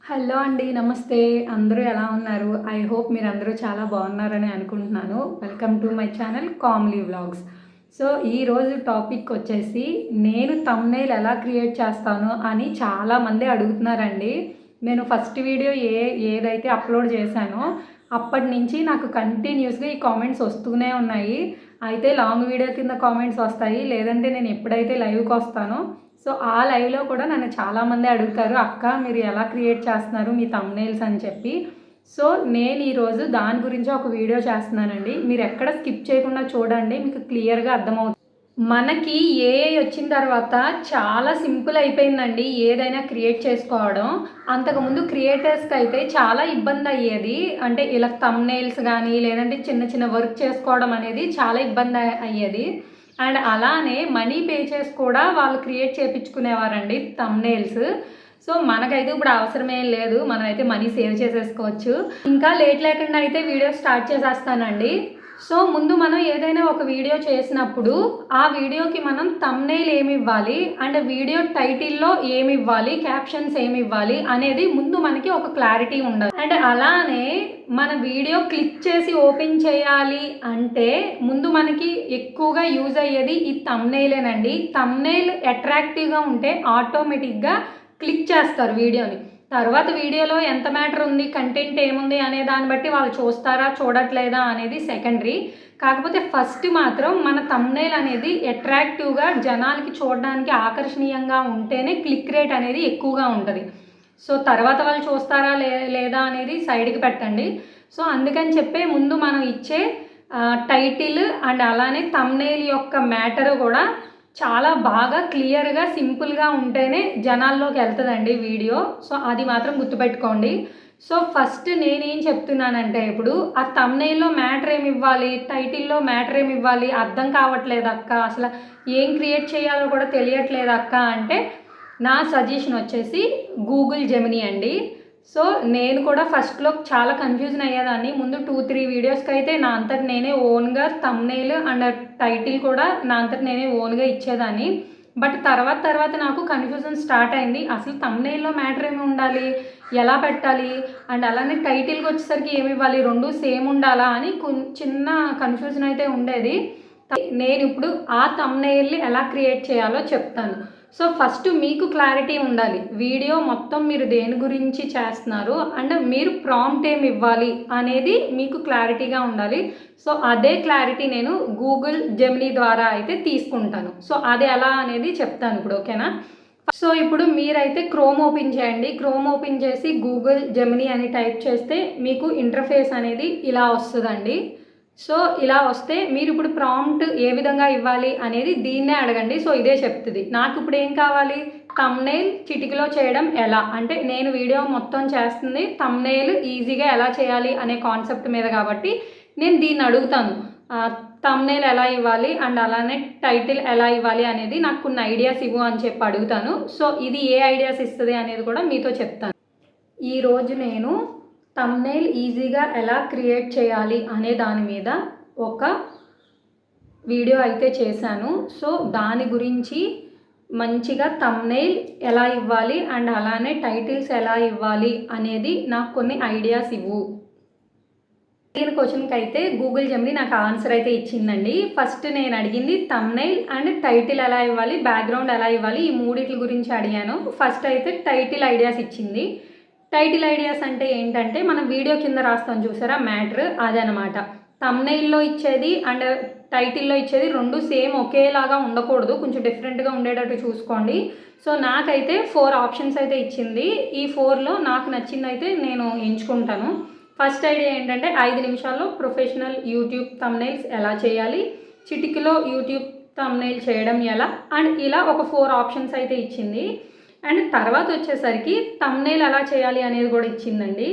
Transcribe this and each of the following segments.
Hello అండి. నమస్తే. అందరూ ఎలా ఉన్నారు? ఐ హోప్ మీరందరూ చాలా బాగున్నారని అనుకుంటున్నాను. Welcome to my channel Kamli vlogs. So, ఈరోజు టాపిక్ వచ్చేసి నేను థంబ్‌నెయిల్ ఎలా క్రియేట్ చేస్తాను అని చాలామంది అడుగుతున్నారండి. నేను ఫస్ట్ వీడియో ఏదైతే అప్లోడ్ చేశానో అప్పటి నుంచి నాకు కంటిన్యూస్‌గా ఈ కామెంట్స్ వస్తూనే ఉన్నాయి. అయితే లాంగ్ వీడియో కింద కామెంట్స్ వస్తాయి. లేదంటే నేను ఎప్పుడైతే లైవ్‌కొస్తానో సో, ఆ లైవ్‌లో కూడా నన్ను చాలామంది అడుగుతారు. "అక్క మీరు ఎలా క్రియేట్ చేస్తున్నారు మీ థంబ్‌నెయిల్స్" అని చెప్పి. సో, నేను ఈరోజు దాని గురించి ఒక వీడియో చేస్తున్నానండి. మీరెక్కడ స్కిప్ చేయకుండా చూడండి. మీకు క్లియర్‌గా అర్థమవుతుంది. మనకి ఏఐ వచ్చిన తర్వాత చాలా సింపుల్ అయిపోయిందండి ఏదైనా క్రియేట్ చేసుకోవడం. అంతకుముందు క్రియేటర్స్‌కి అయితే చాలా ఇబ్బంది అయ్యేది. అంటే ఇలా థంబ్‌నెయిల్స్ గానీ, లేదంటే చిన్న చిన్న వర్క్ చేసుకోవడం అనేది చాలా ఇబ్బంది అయ్యేది. అండ్ అలానే మనీ పే చేసి కూడా వాళ్ళు క్రియేట్ చేపించుకునేవారండి థంబ్‌నెయిల్స్. సో, మనకైతే ఇప్పుడు అవసరమేం లేదు. మనమైతే మనీ సేవ్ చేసేసుకోవచ్చు. ఇంకా లేట్ లేకుండా అయితే వీడియో స్టార్ట్ చేసేస్తానండి. సో, ముందు మనం ఏదైనా ఒక వీడియో చేసినప్పుడు ఆ వీడియోకి మనం థంబ్‌నెయిల్ ఏమివ్వాలి అండ్ వీడియో టైటిల్‌లో ఏమివ్వాలి, క్యాప్షన్స్ ఏమివ్వాలి అనేది ముందు మనకి ఒక క్లారిటీ ఉండాలి. అండ్ అలానే మన వీడియో క్లిక్ చేసి ఓపెన్ చేయాలి అంటే ముందు మనకి ఎక్కువగా యూజ్ అయ్యేది ఈ థంబ్‌నెయిలేనండి. థంబ్‌నెయిల్ అట్రాక్టివ్‌గా ఉంటే ఆటోమేటిక్‌గా క్లిక్ చేస్తారు వీడియోని. తర్వాత వీడియోలో ఎంత మ్యాటర్ ఉంది, కంటెంట్ ఏముంది అనే దాన్ని బట్టి వాళ్ళు చూస్తారా, చూడట్లేదా అనేది సెకండరీ. కాకపోతే ఫస్ట్ మాత్రం మన థంబ్‌నెయిల్ అనేది అట్రాక్టివ్‌గా జనాలకి చూడడానికి ఆకర్షణీయంగా ఉంటేనే క్లిక్ రేట్ అనేది ఎక్కువగా ఉంటది. సో, తర్వాత వాళ్ళు చూస్తారా లేదా అనేది సైడ్‌కి పెట్టండి. సో, అందుకని చెప్పే ముందు మనం ఇచ్చే టైటిల్ అండ్ అలానే థంబ్‌నెయిల్ యొక్క మ్యాటర్ కూడా చాలా బాగా క్లియర్‌గా, సింపుల్‌గా ఉంటేనే జనాల్లోకి వెళ్తదండి వీడియో. సో, అది మాత్రం గుర్తుపెట్టుకోండి. సో, ఫస్ట్ నేనేం చెప్తున్నానంటే ఇప్పుడు ఆ థంబ్‌నెయిల్‌లో మ్యాటర్ ఏమివ్వాలి, టైటిల్‌లో మ్యాటర్ ఏమివ్వాలి అర్థం కావట్లేదక్క. అసల ఏం క్రియేట్ చేయాలో కూడా తెలియట్లేదక్క అంటే నా సజెషన్ వచ్చేసి గూగుల్ జెమినీ అండి. సో, నేను కూడా ఫస్ట్‌లో చాలా కన్‌ఫ్యూజన్ అయ్యేదాన్ని. ముందు 2, 3 వీడియోస్‌కైతే నా అంతట నేనే ఓన్‌గా థంబ్‌నెయిల్ అండ్ టైటిల్ కూడా నా అంతట నేనే ఓన్‌గా ఇచ్చేదాన్ని. బట్ తర్వాత నాకు కన్‌ఫ్యూజన్ స్టార్ట్ అయింది. అసలు థంబ్‌నెయిల్‌లో మ్యాటర్ ఏమి ఉండాలి? ఎలా పెట్టాలి? అండ్ అలానే టైటిల్‌కి వచ్చేసరికి ఏమివ్వాలి? 2 సేమ్ ఉండాలా? అని చిన్న కన్‌ఫ్యూజన్ అయితే ఉండేది. నేనిప్పుడు ఆ థంబ్‌నెయిల్‌ని ఎలా క్రియేట్ చేయాలో చెప్తాను. సో, ఫస్ట్ మీకు క్లారిటీ ఉండాలి. వీడియో మొత్తం మీరు దేని గురించి చేస్తున్నారు అండ్ మీరు ప్రాంప్ట్ ఏమి ఇవ్వాలి అనేది మీకు క్లారిటీగా ఉండాలి. సో, అదే క్లారిటీ నేను గూగుల్ జెమినీ ద్వారా అయితే తీసుకుంటాను. సో, అది ఎలా అనేది చెప్తాను ఇప్పుడు. ఓకేనా? సో, ఇప్పుడు మీరైతే క్రోమ్ ఓపెన్ చేయండి. క్రోమ్ ఓపెన్ చేసి గూగుల్ జెమినీ అని టైప్ చేస్తే మీకు ఇంటర్ఫేస్ అనేది ఇలా వస్తుందండి. సో, ఇలా వస్తే మీరు ఇప్పుడు ప్రాంప్ట్ ఏ విధంగా ఇవ్వాలి అనేది దీన్నే అడగండి. సో, ఇదే చెప్తుంది. నాకు ఇప్పుడు ఏం కావాలి? థంబ్‌నెయిల్ చిటికలో చేయడం ఎలా? అంటే నేను వీడియో మొత్తం చేస్తుంది థంబ్‌నెయిల్ ఈజీగా ఎలా చేయాలి అనే కాన్సెప్ట్ మీద కాబట్టి నేను దీన్ని అడుగుతాను. థంబ్‌నెయిల్ ఎలా ఇవ్వాలి అండ్ అలానే టైటిల్ ఎలా ఇవ్వాలి అనేది నాకు కొన్ని ఐడియాస్ ఇవ్వు అని చెప్పి అడుగుతాను. సో, ఇది ఏ ఐడియాస్ ఇస్తుంది అనేది కూడా మీతో చెప్తాను. ఈరోజు నేను థంబ్‌నెయిల్ ఈజీగా ఎలా క్రియేట్ చేయాలి అనే దాని మీద ఒక వీడియో అయితే చేశాను. సో, దాని గురించి మంచిగా థంబ్‌నెయిల్ ఎలా ఇవ్వాలి అండ్ అలానే టైటిల్స్ ఎలా ఇవ్వాలి అనేది నాకు కొన్ని ఐడియాస్ ఇవ్వు. అడిగిన క్వశ్చన్‌కి అయితే గూగుల్ జెమినీ నాకు ఆన్సర్ అయితే ఇచ్చిందండి. ఫస్ట్ నేను అడిగింది థంబ్‌నెయిల్ అండ్ టైటిల్ ఎలా ఇవ్వాలి, బ్యాక్‌గ్రౌండ్ ఎలా ఇవ్వాలి ఈ మూడిట్ల గురించి అడిగాను. ఫస్ట్ అయితే టైటిల్ ఐడియాస్ ఇచ్చింది. టైటిల్ ఐడియాస్ అంటే ఏంటంటే మనం వీడియో కింద రాస్తాం చూసారా మ్యాటర్ అదనమాట. థంబ్‌నెయిల్‌లో ఇచ్చేది అండ్ టైటిల్‌లో ఇచ్చేది 2 సేమ్ ఒకేలాగా ఉండకూడదు. కొంచెం డిఫరెంట్‌గా ఉండేటట్టు చూసుకోండి. సో, నాకైతే 4 ఆప్షన్స్ అయితే ఇచ్చింది. ఈ 4లో నాకు నచ్చిందైతే నేను ఎంచుకుంటాను. ఫస్ట్ ఐడియా ఏంటంటే 5 నిమిషాల్లో ప్రొఫెషనల్ యూట్యూబ్ థంబ్‌నెయిల్స్ ఎలా చేయాలి, చిటికెలో యూట్యూబ్ థంబ్‌నెయిల్ చేయడం ఎలా అండ్ ఇలా ఒక 4 ఆప్షన్స్ అయితే ఇచ్చింది. అండ్ తర్వాత వచ్చేసరికి థంబ్‌నెయిల్ ఎలా చేయాలి అనేది కూడా ఇచ్చిందండి.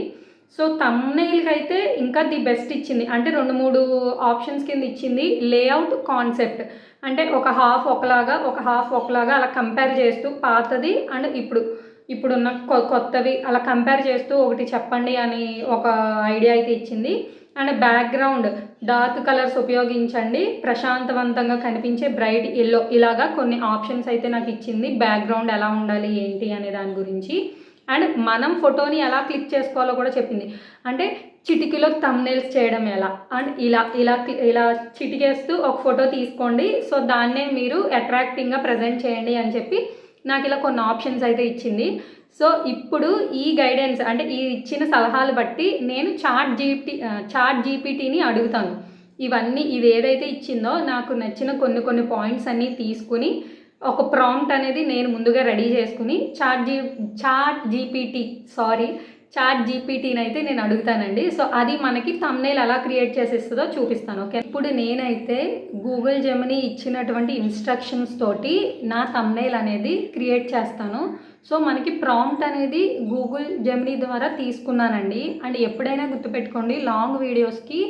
సో, థంబ్‌నెయిల్‌కి అయితే ఇంకా ది బెస్ట్ ఇచ్చింది. అంటే 2, 3 ఆప్షన్స్ కింద ఇచ్చింది. లేఅవుట్ కాన్సెప్ట్ అంటే ఒక హాఫ్ ఒకలాగా, ఒక హాఫ్ ఒకలాగా అలా కంపేర్ చేస్తూ పాతది అండ్ ఇప్పుడున్న కొత్తవి అలా కంపేర్ చేస్తూ ఒకటి చెప్పండి అని ఒక ఐడియా అయితే ఇచ్చింది. అండ్ బ్యాక్గ్రౌండ్ డార్క్ కలర్స్ ఉపయోగించండి, ప్రశాంతవంతంగా కనిపించే బ్రైట్ యెల్లో ఇలాగా కొన్ని ఆప్షన్స్ అయితే నాకు ఇచ్చింది. బ్యాక్గ్రౌండ్ ఎలా ఉండాలి ఏంటి అనే దాని గురించి. అండ్ మనం ఫోటోని ఎలా క్లిక్ చేసుకోవాలో కూడా చెప్పింది. అంటే చిటికలో థంబ్నెయిల్స్ చేయడం ఎలా, అండ్ ఇలా ఇలా ఇలా చిటికేస్తూ ఒక ఫోటో తీసుకోండి, సో దాన్నే మీరు అట్రాక్టింగ్గా ప్రజెంట్ చేయండి అని చెప్పి నాకు ఇలా కొన్ని ఆప్షన్స్ అయితే ఇచ్చింది. సో ఇప్పుడు ఈ గైడెన్స్ అంటే ఈ ఇచ్చిన సలహాలు బట్టి నేను చాట్ జీపీటీని అడుగుతాను. ఇవన్నీ ఇది ఏదైతే ఇచ్చిందో నాకు నచ్చిన కొన్ని పాయింట్స్ అన్నీ తీసుకుని ఒక ప్రాంప్ట్ అనేది నేను ముందుగా రెడీ చేసుకుని చాట్ జీపీటీని అయితే నేను అడుగుతానండి. సో అది మనకి థంబ్నెయిల్ ఎలా క్రియేట్ చేసేస్తుందో చూపిస్తాను. ఓకే, ఇప్పుడు నేనైతే గూగుల్ జెమినీ ఇచ్చినటువంటి ఇన్స్ట్రక్షన్స్ తోటి నా థంబ్నెయిల్ అనేది క్రియేట్ చేస్తాను. సో మనకి ప్రాంప్ట్ అనేది గూగుల్ జెమినీ ద్వారా తీసుకున్నానండి. అండ్ ఎప్పుడైనా గుర్తుపెట్టుకోండి, లాంగ్ వీడియోస్కి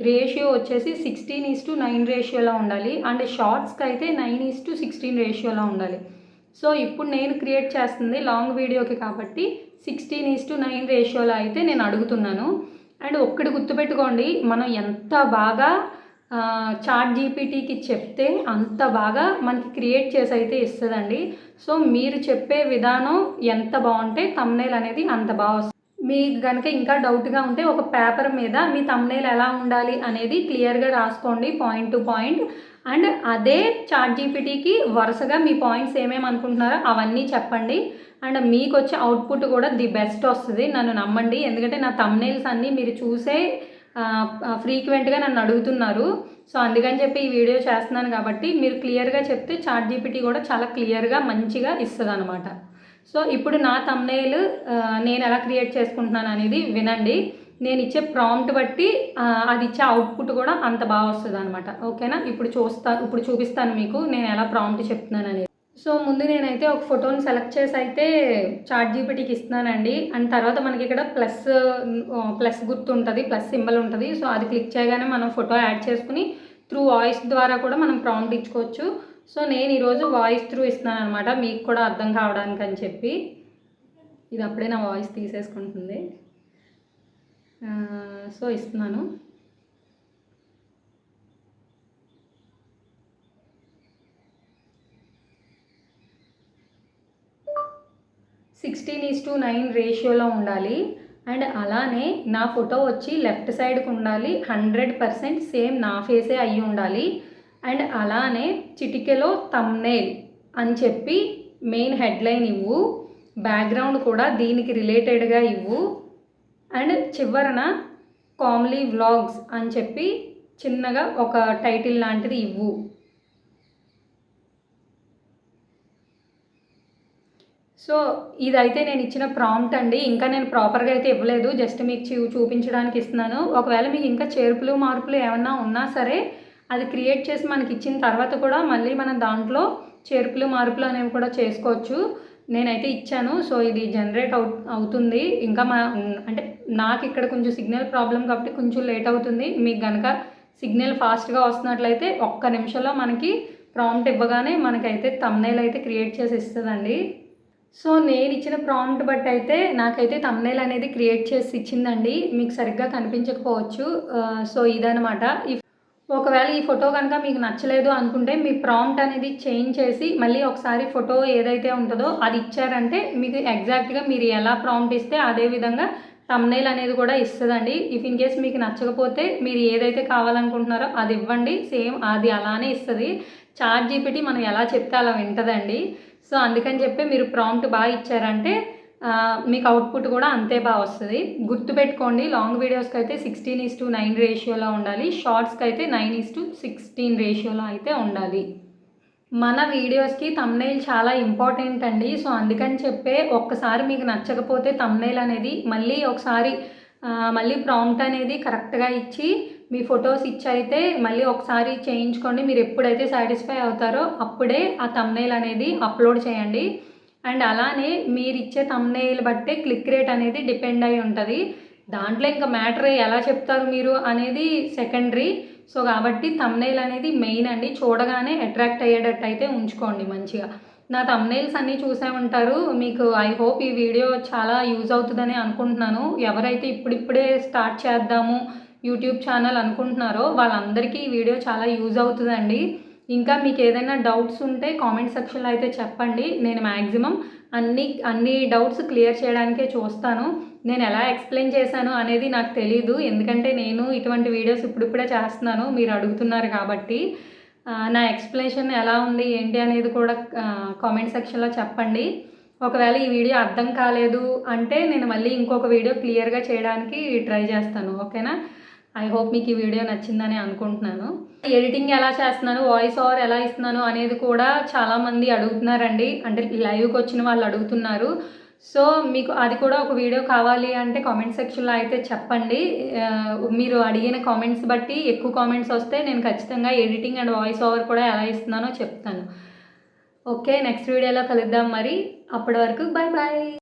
రేషియో వచ్చేసి 16:9 రేషియోలో ఉండాలి, అండ్ షార్ట్స్కి అయితే 9:16 రేషియోలో ఉండాలి. సో ఇప్పుడు నేను క్రియేట్ చేస్తుంది లాంగ్ వీడియోకి కాబట్టి 16:9 రేషియోలో అయితే నేను అడుగుతున్నాను. అండ్ ఒక్కటి గుర్తుపెట్టుకోండి, మనం ఎంత బాగా చాట్ జీపీటీకి చెప్తే అంత బాగా మనకి క్రియేట్ చేసి అయితే ఇస్తుందండి. సో మీరు చెప్పే విధానం ఎంత బాగుంటే థంబ్నెయిల్ అనేది అంత బాగా వస్తుంది. మీకు కనుక ఇంకా డౌట్గా ఉంటే ఒక పేపర్ మీద మీ థంబ్నెయిల్ ఎలా ఉండాలి అనేది క్లియర్గా రాసుకోండి, పాయింట్ టు పాయింట్. అండ్ అదే చాట్ జీపీటీకి వరుసగా మీ పాయింట్స్ ఏమేమి అనుకుంటున్నారో అవన్నీ చెప్పండి. అండ్ మీకు వచ్చే అవుట్పుట్ కూడా ది బెస్ట్ వస్తుంది, నన్ను నమ్మండి. ఎందుకంటే నా థంబ్నెయిల్స్ అన్నీ మీరు చూసే ఫ్రీక్వెంట్గా నన్ను అడుగుతున్నారు. సో అందుకని చెప్పి ఈ వీడియో చేస్తున్నాను కాబట్టి మీరు క్లియర్గా చెప్తే చాట్ జీపీటీ కూడా చాలా క్లియర్గా మంచిగా ఇస్తుంది అనమాట. సో ఇప్పుడు నా థంబ్నెయిల్ నేను ఎలా క్రియేట్ చేసుకుంటున్నాను అనేది వినండి. నేను ఇచ్చే ప్రాంప్ట్ బట్టి అది ఇచ్చే అవుట్పుట్ కూడా అంత బాగా వస్తుంది అనమాట. ఓకేనా, ఇప్పుడు చూపిస్తాను మీకు నేను ఎలా ప్రాంప్ట్ చెప్తున్నాను అనేది. సో ముందు నేనైతే ఒక ఫోటోని సెలెక్ట్ చేసి అయితే చాట్ జీపీటీకి ఇస్తున్నానండి. అండ్ తర్వాత మనకి ఇక్కడ ప్లస్ గుర్తు ఉంటుంది, ప్లస్ సింబల్ ఉంటుంది. సో అది క్లిక్ చేయగానే మనం ఫోటో యాడ్ చేసుకుని త్రూ వాయిస్ ద్వారా కూడా మనం ప్రాంప్ట్ ఇచ్చుకోవచ్చు. సో నేను ఈరోజు వాయిస్ త్రూ ఇస్తున్నాను అనమాట, మీకు కూడా అర్థం కావడానికి అని చెప్పి. ఇది అప్పుడే నా వాయిస్ తీసేసుకుంటుంది. సో ఇస్తున్నాను. సిక్స్టీన్ 9 రేషియోలో ఉండాలి. అండ్ అలానే నా ఫోటో వచ్చి లెఫ్ట్ సైడ్కి ఉండాలి, 100% సేమ్ నా ఫేసే అయ్యి ఉండాలి. అండ్ అలానే చిటికెలో థంబ్నెయిల్ అని చెప్పి మెయిన్ హెడ్లైన్ ఇవ్వు, బ్యాక్గ్రౌండ్ కూడా దీనికి రిలేటెడ్గా ఇవ్వు. అండ్ చివరన కామ్లీ వ్లాగ్స్ అని చెప్పి చిన్నగా ఒక టైటిల్ లాంటిది ఇవ్వు. సో ఇదైతే నేను ఇచ్చిన ప్రాంప్ట్ అండి. ఇంకా నేను ప్రాపర్గా అయితే ఇవ్వలేదు, జస్ట్ మీకు చూపించడానికి ఇస్తున్నాను. ఒకవేళ మీకు ఇంకా చేర్పులు మార్పులు ఏమన్నా ఉన్నా సరే అది క్రియేట్ చేసి మనకి ఇచ్చిన తర్వాత కూడా మళ్ళీ మనం దాంట్లో చేర్పులు మార్పులు అనేవి కూడా చేసుకోవచ్చు. నేనైతే ఇచ్చాను. సో ఇది జనరేట్ అవుతుంది. ఇంకా అంటే నాకు ఇక్కడ కొంచెం సిగ్నల్ ప్రాబ్లం కాబట్టి కొంచెం లేట్ అవుతుంది. మీకు కనుక సిగ్నల్ ఫాస్ట్గా వస్తున్నట్లయితే ఒక్క నిమిషంలో మనకి ప్రాంప్ట్ ఇవ్వగానే మనకైతే థంబ్నెయిల్ అయితే క్రియేట్ చేసి ఇస్తుందండి. సో నేను ఇచ్చిన ప్రాంప్ట్ బట్టి అయితే నాకైతే థంబ్నెయిల్ అనేది క్రియేట్ చేసి ఇచ్చిందండి. మీకు సరిగ్గా కనిపించకపోవచ్చు. సో ఇదనమాట. ఒకవేళ ఈ ఫోటో కనుక మీకు నచ్చలేదు అనుకుంటే మీ ప్రాంప్ట్ అనేది చేంజ్ చేసి మళ్ళీ ఒకసారి ఫోటో ఏదైతే ఉంటుందో అది ఇచ్చారంటే మీకు ఎగ్జాక్ట్గా మీరు ఎలా ప్రాంప్ట్ ఇస్తే అదే విధంగా థంబ్నెయిల్ అనేది కూడా ఇస్తుందండి. ఇఫ్ ఇన్ కేస్ మీకు నచ్చకపోతే మీరు ఏదైతే కావాలనుకుంటున్నారో అది ఇవ్వండి, సేమ్ అది అలానే ఇస్తుంది. చాట్ జీపీటీ మనం ఎలా చెప్తే అలా వింటుందండి. సో అందుకని చెప్పి మీరు ప్రాంప్ట్ బాగా ఇచ్చారంటే మీకు అవుట్పుట్ కూడా అంతే బాగా వస్తుంది. గుర్తుపెట్టుకోండి, లాంగ్ వీడియోస్కి అయితే 16:9 రేషియోలో ఉండాలి, షార్ట్స్కి అయితే 9:16 రేషియోలో అయితే ఉండాలి. మన వీడియోస్కి థంబ్నెయిల్ చాలా ఇంపార్టెంట్ అండి. సో అందుకని చెప్పే ఒక్కసారి మీకు నచ్చకపోతే థంబ్నెయిల్ అనేది మళ్ళీ ప్రాంప్ట్ అనేది కరెక్ట్గా ఇచ్చి మీ ఫొటోస్ ఇచ్చి అయితే మళ్ళీ ఒకసారి చేయించుకోండి. మీరు ఎప్పుడైతే సాటిస్ఫై అవుతారో అప్పుడే ఆ థంబ్నెయిల్ అనేది అప్లోడ్ చేయండి. అండ్ అలానే మీరు ఇచ్చే థంబ్నెయిల్ బట్టే క్లిక్ రేట్ అనేది డిపెండ్ అయి ఉంటుంది. దాంట్లో ఇంకా మ్యాటర్ ఎలా చెప్తారు మీరు అనేది సెకండరీ. సో కాబట్టి థంబ్నెయిల్ అనేది మెయిన్ అండి. చూడగానే అట్రాక్ట్ అయ్యేటట్టు అయితే ఉంచుకోండి మంచిగా. నా థంబ్నెయిల్స్ అన్నీ చూసే ఉంటారు. మీకు ఐ హోప్ ఈ వీడియో చాలా యూజ్ అవుతుందని అనుకుంటున్నాను. ఎవరైతే ఇప్పుడిప్పుడే స్టార్ట్ చేద్దాము యూట్యూబ్ ఛానల్ అనుకుంటున్నారో వాళ్ళందరికీ ఈ వీడియో చాలా యూజ్ అవుతుందండి. ఇంకా మీకు ఏదైనా డౌట్స్ ఉంటే కామెంట్ సెక్షన్లో అయితే చెప్పండి, నేను మ్యాక్సిమం అన్ని డౌట్స్ క్లియర్ చేయడానికే చూస్తాను. నేను ఎలా ఎక్స్ప్లెయిన్ చేశాను అనేది నాకు తెలీదు. ఎందుకంటే నేను ఇటువంటి వీడియోస్ ఇప్పుడిప్పుడే చేస్తున్నాను. మీరు అడుగుతున్నారు కాబట్టి. నా ఎక్స్‌ప్లనేషన్ ఎలా ఉంది, ఏంటి అనేది కూడా కామెంట్ సెక్షన్‌లో చెప్పండి. ఒకవేళ ఈ వీడియో అర్థం కాలేదు అంటే నేను మళ్ళీ ఇంకొక వీడియో క్లియర్‌గా చేయడానికి ట్రై చేస్తాను. ఓకేనా? ఐ హోప్ మీకు ఈ వీడియో నచ్చిందని అనుకుంటున్నాను. ఎడిటింగ్ ఎలా చేస్తున్నాను, వాయిస్ ఓవర్ ఎలా ఇస్తున్నాను అనేది కూడా చాలామంది అడుగుతున్నారండి. అంటే లైవ్‌కి వచ్చిన వాళ్ళు అడుగుతున్నారు. సో, మీకు అది కూడా ఒక వీడియో కావాలి అంటే కామెంట్ సెక్షన్‌లో అయితే చెప్పండి. మీరు అడిగిన కామెంట్స్ బట్టి ఎక్కువ కామెంట్స్ వస్తే నేను ఖచ్చితంగా ఎడిటింగ్ అండ్ వాయిస్ ఓవర్ కూడా ఎలా ఇస్తున్నానో చెప్తాను. ఓకే. నెక్స్ట్ వీడియోలో కలుద్దాం మరి. అప్పటి వరకు బాయ్ బాయ్.